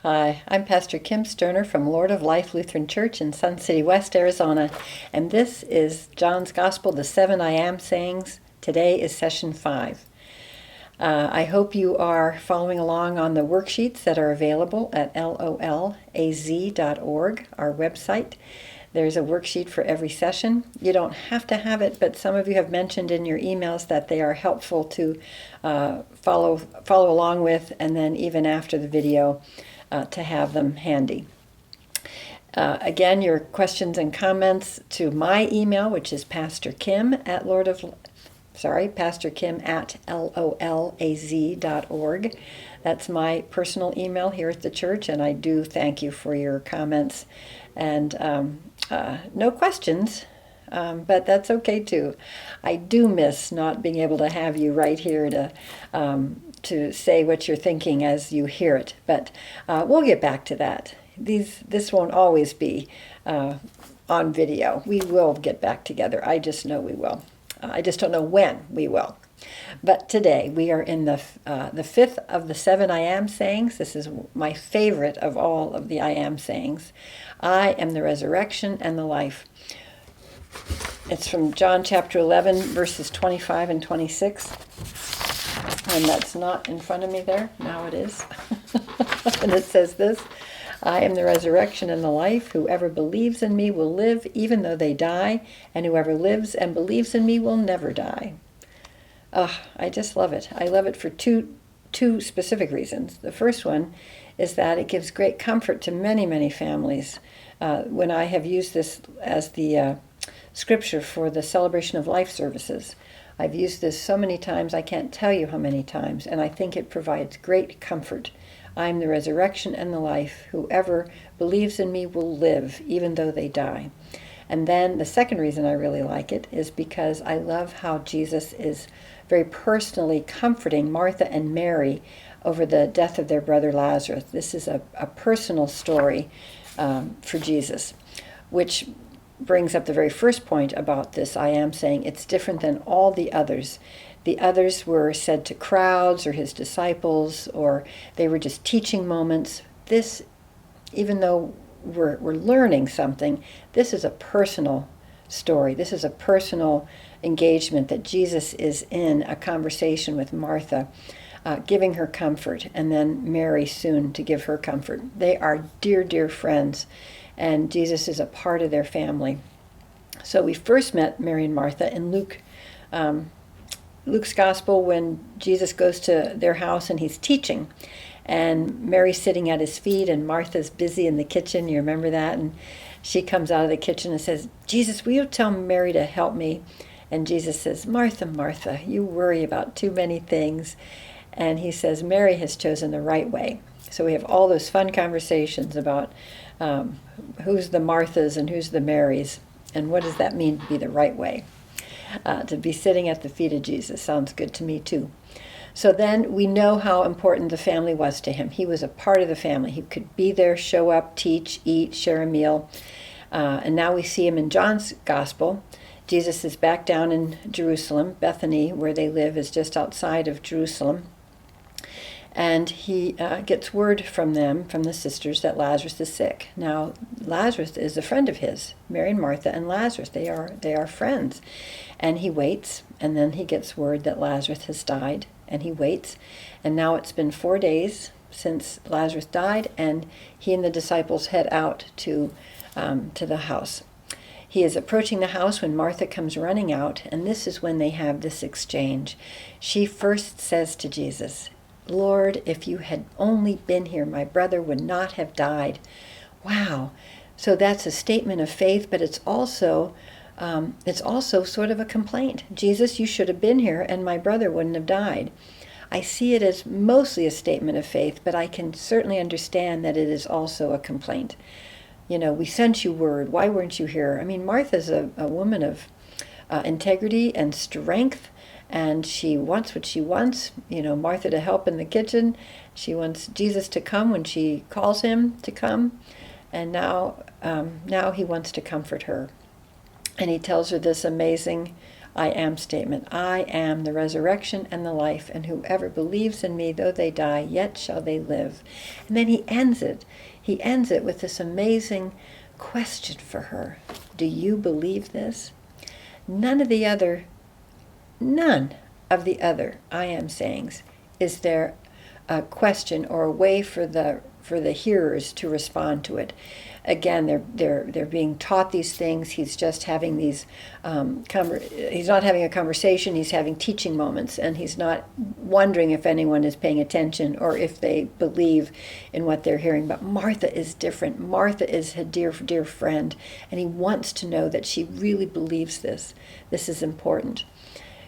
Hi, I'm Pastor Kim Sterner from Lord of Life Lutheran Church in Sun City West, Arizona, and this is John's Gospel, the 7 I Am sayings. Today is session 5. I hope you are following along on the worksheets that are available at lolaz.org, our website. There's a worksheet for every session. You don't have to have it, but some of you have mentioned in your emails that they are helpful to follow along with, and then even after the video to have them handy. Again, your questions and comments to my email, which is Pastor Kim at lolaz.org. That's my personal email here at the church, and I do thank you for your comments. And no questions, but that's okay too. I do miss not being able to have you right here to say what you're thinking as you hear it, but we'll get back to that. This won't always be on video. We will get back together. I just know we will. I just don't know when we will. But today we are in the fifth of the 7 I Am sayings. This is my favorite of all of the I Am sayings. I am the resurrection and the life. It's from John chapter 11, verses 25 and 26. And that's not in front of me there. Now it is. And it says this: I am the resurrection and the life. Whoever believes in me will live even though they die, and whoever lives and believes in me will never die. I just love it. I love it for two specific reasons. The first one is that it gives great comfort to many, many families. When I have used this as the scripture for the Celebration of Life services, I've used this so many times, I can't tell you how many times, and I think it provides great comfort. I'm the resurrection and the life. Whoever believes in me will live, even though they die. And then the second reason I really like it is because I love how Jesus is very personally comforting Martha and Mary over the death of their brother Lazarus. This is a personal story for Jesus, which brings up the very first point about this I Am saying. It's different than all the others. The others were said to crowds or his disciples, or they were just teaching moments. This, even though we're learning something, this is a personal story. This is a personal engagement that Jesus is in a conversation with Martha, giving her comfort, and then Mary soon to give her comfort. They are dear, dear friends, and Jesus is a part of their family. So we first met Mary and Martha in Luke's gospel when Jesus goes to their house and he's teaching. And Mary's sitting at his feet and Martha's busy in the kitchen. You remember that? And she comes out of the kitchen and says, Jesus, will you tell Mary to help me? And Jesus says, Martha, Martha, you worry about too many things. And he says, Mary has chosen the right way. So we have all those fun conversations about who's the Marthas and who's the Marys, and what does that mean to be the right way. To be sitting at the feet of Jesus sounds good to me too. So then we know how important the family was to him. He was a part of the family. He could be there, show up, teach, eat, share a meal. And now we see him in John's gospel. Jesus is back down in Jerusalem. Bethany, where they live, is just outside of Jerusalem. And he gets word from them, from the sisters, that Lazarus is sick. Now, Lazarus is a friend of his, Mary and Martha and Lazarus. They are friends. And he waits, and then he gets word that Lazarus has died, and he waits. And now it's been 4 days since Lazarus died, and he and the disciples head out to the house. He is approaching the house when Martha comes running out, and this is when they have this exchange. She first says to Jesus, Lord, if you had only been here, my brother would not have died. Wow. So that's a statement of faith, but it's also sort of a complaint. Jesus, you should have been here, and my brother wouldn't have died. I see it as mostly a statement of faith, but I can certainly understand that it is also a complaint. You know, we sent you word. Why weren't you here? I mean, Martha's a woman of integrity and strength, and she wants what she wants. You know, Martha to help in the kitchen. She wants Jesus to come when she calls him to come. And now he wants to comfort her. And he tells her this amazing I am statement. I am the resurrection and the life, and whoever believes in me, though they die, yet shall they live. And then he ends it. He ends it with this amazing question for her. Do you believe this? None of the other I am sayings is there a question or a way for the hearers to respond to it. Again, they're being taught these things. He's just having these he's not having a conversation, he's having teaching moments, and he's not wondering if anyone is paying attention or if they believe in what they're hearing. But Martha is different. Martha is a dear friend, and he wants to know that she really believes this. This is important,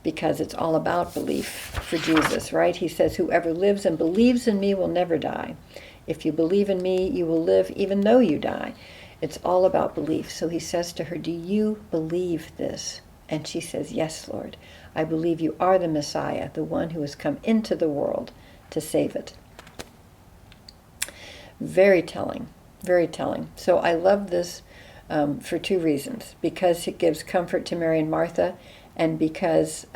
because it's all about belief for Jesus, right? He says, whoever lives and believes in me will never die. If you believe in me, you will live even though you die. It's all about belief. So he says to her, do you believe this? And she says, yes, Lord. I believe you are the Messiah, the one who has come into the world to save it. Very telling, very telling. So I love this for two reasons. Because it gives comfort to Mary and Martha, and because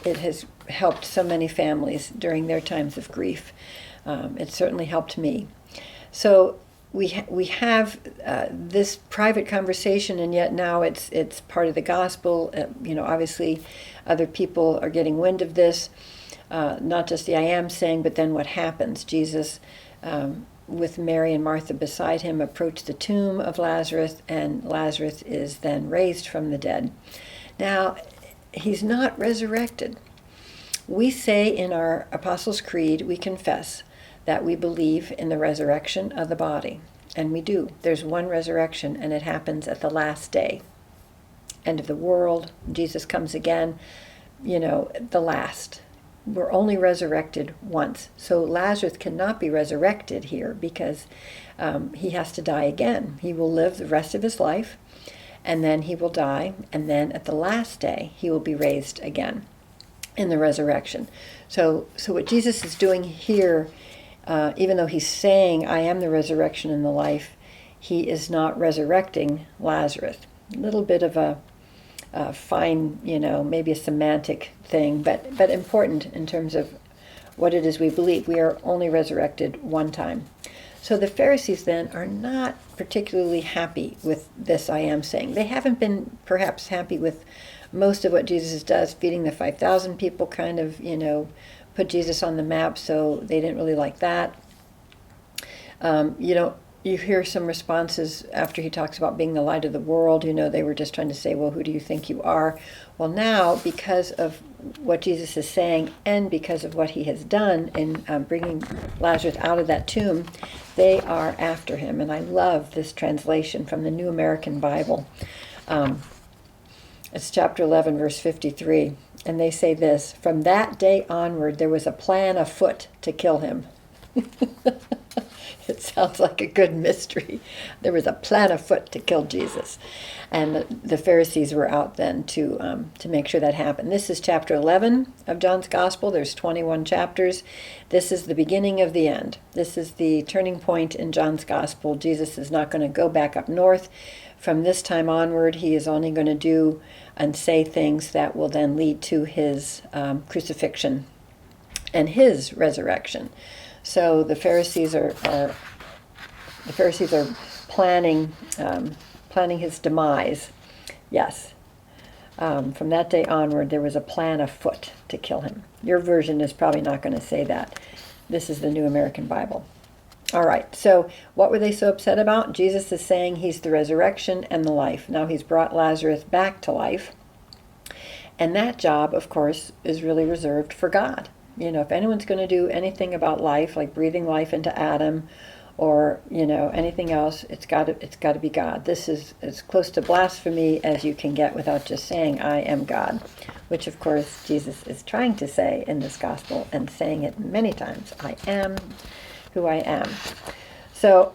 it has helped so many families during their times of grief. It certainly helped me. So we have this private conversation, and yet now it's part of the gospel. Obviously, other people are getting wind of this, not just the I am saying, but then what happens. Jesus, with Mary and Martha beside him, approach the tomb of Lazarus, and Lazarus is then raised from the dead. Now, he's not resurrected. We say in our Apostles' Creed, we confess that we believe in the resurrection of the body. And we do. There's one resurrection, and it happens at the last day. End of the world, Jesus comes again, the last. We're only resurrected once. So Lazarus cannot be resurrected here because he has to die again. He will live the rest of his life, and then he will die, and then at the last day, he will be raised again in the resurrection. So what Jesus is doing here, even though he's saying, I am the resurrection and the life, he is not resurrecting Lazarus. A little bit of a fine, maybe a semantic thing, but important in terms of what it is we believe. We are only resurrected one time. So the Pharisees then are not particularly happy with this I am saying. They haven't been perhaps happy with most of what Jesus does, feeding the 5,000 people kind of, put Jesus on the map, so they didn't really like that. You hear some responses after he talks about being the light of the world. They were just trying to say, well, who do you think you are? Well, now, because of what Jesus is saying and because of what he has done in bringing Lazarus out of that tomb, they are after him. And I love this translation from the New American Bible. It's chapter 11, verse 53. And they say this, from that day onward, there was a plan afoot to kill him. It sounds like a good mystery. There was a plan afoot to kill Jesus. And the Pharisees were out then to make sure that happened. This is chapter 11 of John's Gospel. There's 21 chapters. This is the beginning of the end. This is the turning point in John's Gospel. Jesus is not going to go back up north. From this time onward, he is only going to do and say things that will then lead to his crucifixion and his resurrection. So the Pharisees are planning his demise. Yes. From that day onward, there was a plan afoot to kill him. Your version is probably not going to say that. This is the New American Bible. All right, so what were they so upset about? Jesus is saying he's the resurrection and the life. Now he's brought Lazarus back to life. And that job, of course, is really reserved for God. If anyone's going to do anything about life, like breathing life into Adam or, anything else, it's got to be God. This is as close to blasphemy as you can get without just saying, I am God, which, of course, Jesus is trying to say in this gospel and saying it many times. I am who I am. So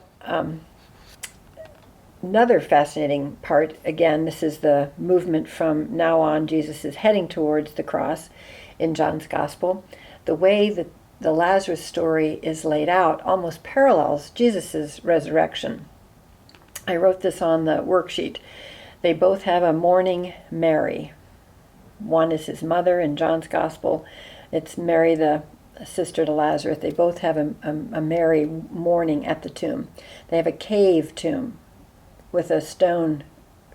another fascinating part, again, this is the movement from now on. Jesus is heading towards the cross in John's Gospel. The way that the Lazarus story is laid out almost parallels Jesus' resurrection. I wrote this on the worksheet. They both have a mourning Mary. One is his mother in John's Gospel. It's Mary, the sister to Lazarus. They both have a Mary mourning at the tomb. They have a cave tomb with a stone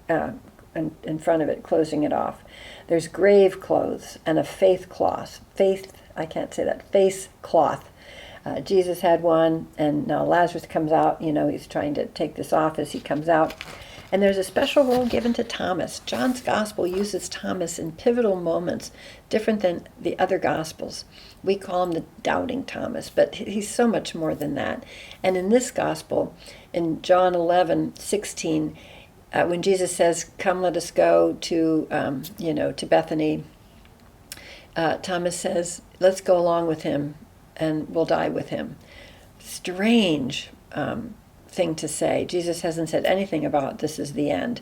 in front of it, closing it off. There's grave clothes and a face cloth. Face cloth. Jesus had one, and now Lazarus comes out. He's trying to take this off as he comes out. And there's a special role given to Thomas. John's Gospel uses Thomas in pivotal moments, different than the other Gospels. We call him the doubting Thomas, but he's so much more than that. And in this Gospel, in John 11:16, when Jesus says, "Come, let us go to Bethany," Thomas says, "Let's go along with him, and we'll die with him." Strange thing to say. Jesus hasn't said anything about this is the end,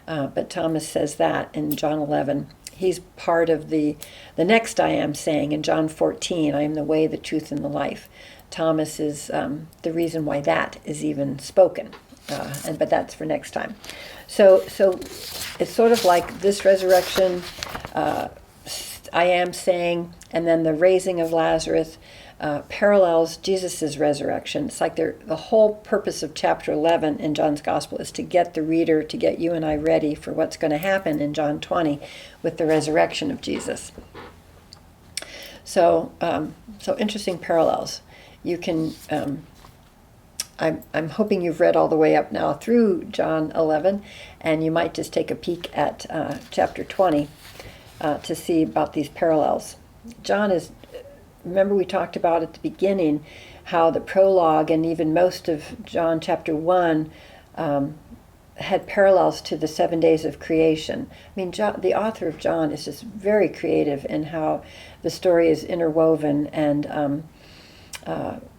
but Thomas says that in John 11. He's part of the next I am saying in John 14, "I am the way, the truth, and the life." Thomas is the reason why that is even spoken, but that's for next time. So it's sort of like this resurrection, I am saying, and then the raising of Lazarus parallels Jesus' resurrection. It's like the whole purpose of chapter 11 in John's Gospel is to get the reader, to get you and I ready for what's going to happen in John 20 with the resurrection of Jesus. So interesting parallels. You can. I'm hoping you've read all the way up now through John 11, and you might just take a peek at chapter 20 to see about these parallels. Remember we talked about at the beginning how the prologue and even most of John chapter 1 had parallels to the 7 days of creation. I mean, the author of John is just very creative in how the story is interwoven and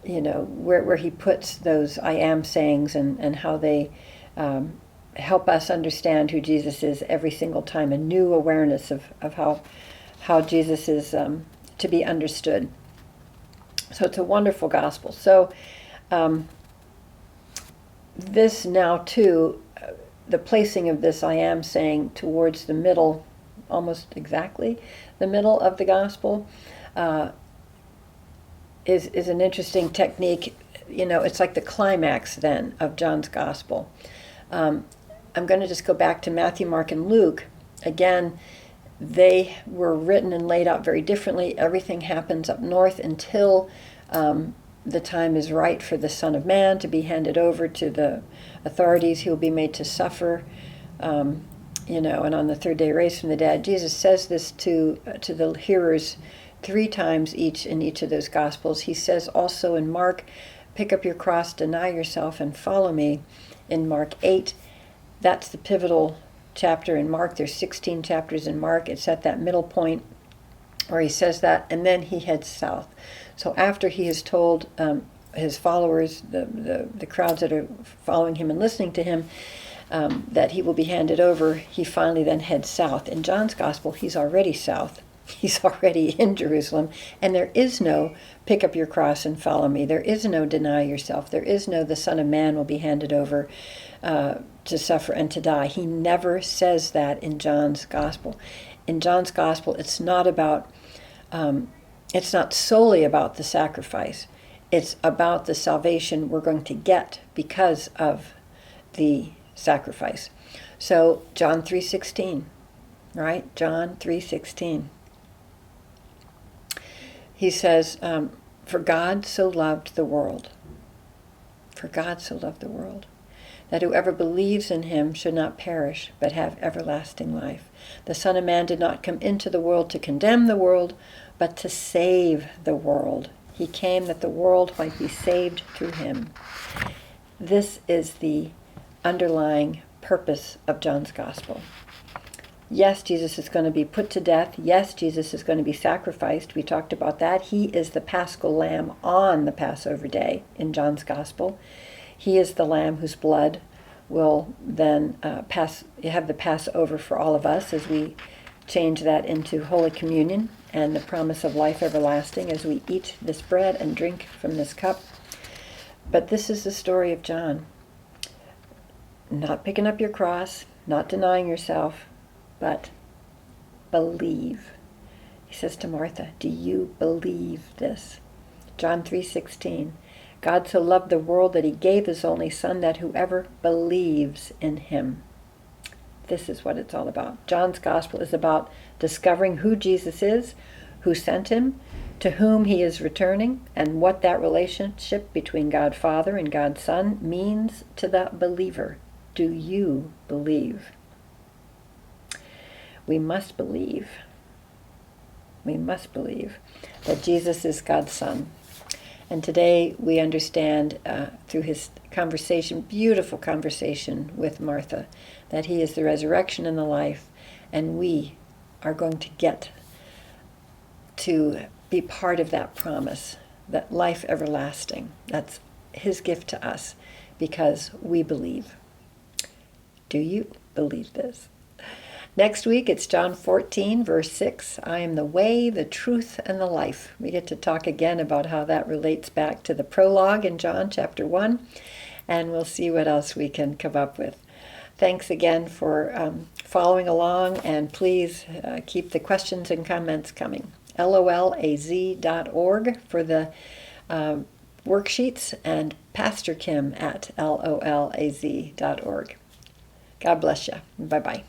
where he puts those I am sayings and how they help us understand who Jesus is every single time, a new awareness of how Jesus is to be understood. So it's a wonderful gospel. So this now too, the placing of this I am saying towards the middle, almost exactly the middle of the gospel, is an interesting technique. It's like the climax then of John's Gospel. I'm going to just go back to Matthew, Mark, and Luke. Again, they were written and laid out very differently. Everything happens up north until the time is right for the Son of Man to be handed over to the authorities. He will be made to suffer, and on the third day raised from the dead. Jesus says this to the hearers 3 times each in each of those Gospels. He says also in Mark, "Pick up your cross, deny yourself, and follow me." In Mark 8, that's the pivotal chapter in Mark. There's 16 chapters in Mark. It's at that middle point where he says that, and then he heads south. So after he has told his followers, the crowds that are following him and listening to him, that he will be handed over, he finally then heads south. In John's Gospel, he's already south. He's already in Jerusalem, and there is no pick up your cross and follow me. There is no deny yourself. There is no the Son of Man will be handed over to suffer and to die. He never says that in John's Gospel. In John's Gospel, it's not solely about the sacrifice. It's about the salvation we're going to get because of the sacrifice. So John 3:16, right? John 3:16. He says, "For God so loved the world, that whoever believes in him should not perish, but have everlasting life. The Son of Man did not come into the world to condemn the world, but to save the world. He came that the world might be saved through him." This is the underlying purpose of John's Gospel. Yes, Jesus is going to be put to death. Yes, Jesus is going to be sacrificed. We talked about that. He is the Paschal Lamb on the Passover day in John's Gospel. He is the Lamb whose blood will then have the Passover for all of us as we change that into Holy Communion and the promise of life everlasting as we eat this bread and drink from this cup. But this is the story of John. Not picking up your cross, not denying yourself, but believe? He says to Martha, do you believe this? John 3:16, God so loved the world that he gave his only Son, that whoever believes in him. This is what it's all about. John's gospel is about discovering who Jesus is, who sent him, to whom he is returning, and what that relationship between God Father and God Son means to the believer. Do you believe? We must believe. We must believe that Jesus is God's Son. And today we understand through his conversation, beautiful conversation with Martha, that he is the resurrection and the life, and we are going to get to be part of that promise, that life everlasting. That's his gift to us because we believe. Do you believe this? Next week, it's John 14, verse 6. I am the way, the truth, and the life. We get to talk again about how that relates back to the prologue in John chapter 1, and we'll see what else we can come up with. Thanks again for following along, and please keep the questions and comments coming. lolaz.org for the worksheets, and Pastor Kim at lolaz.org. God bless you. Bye-bye.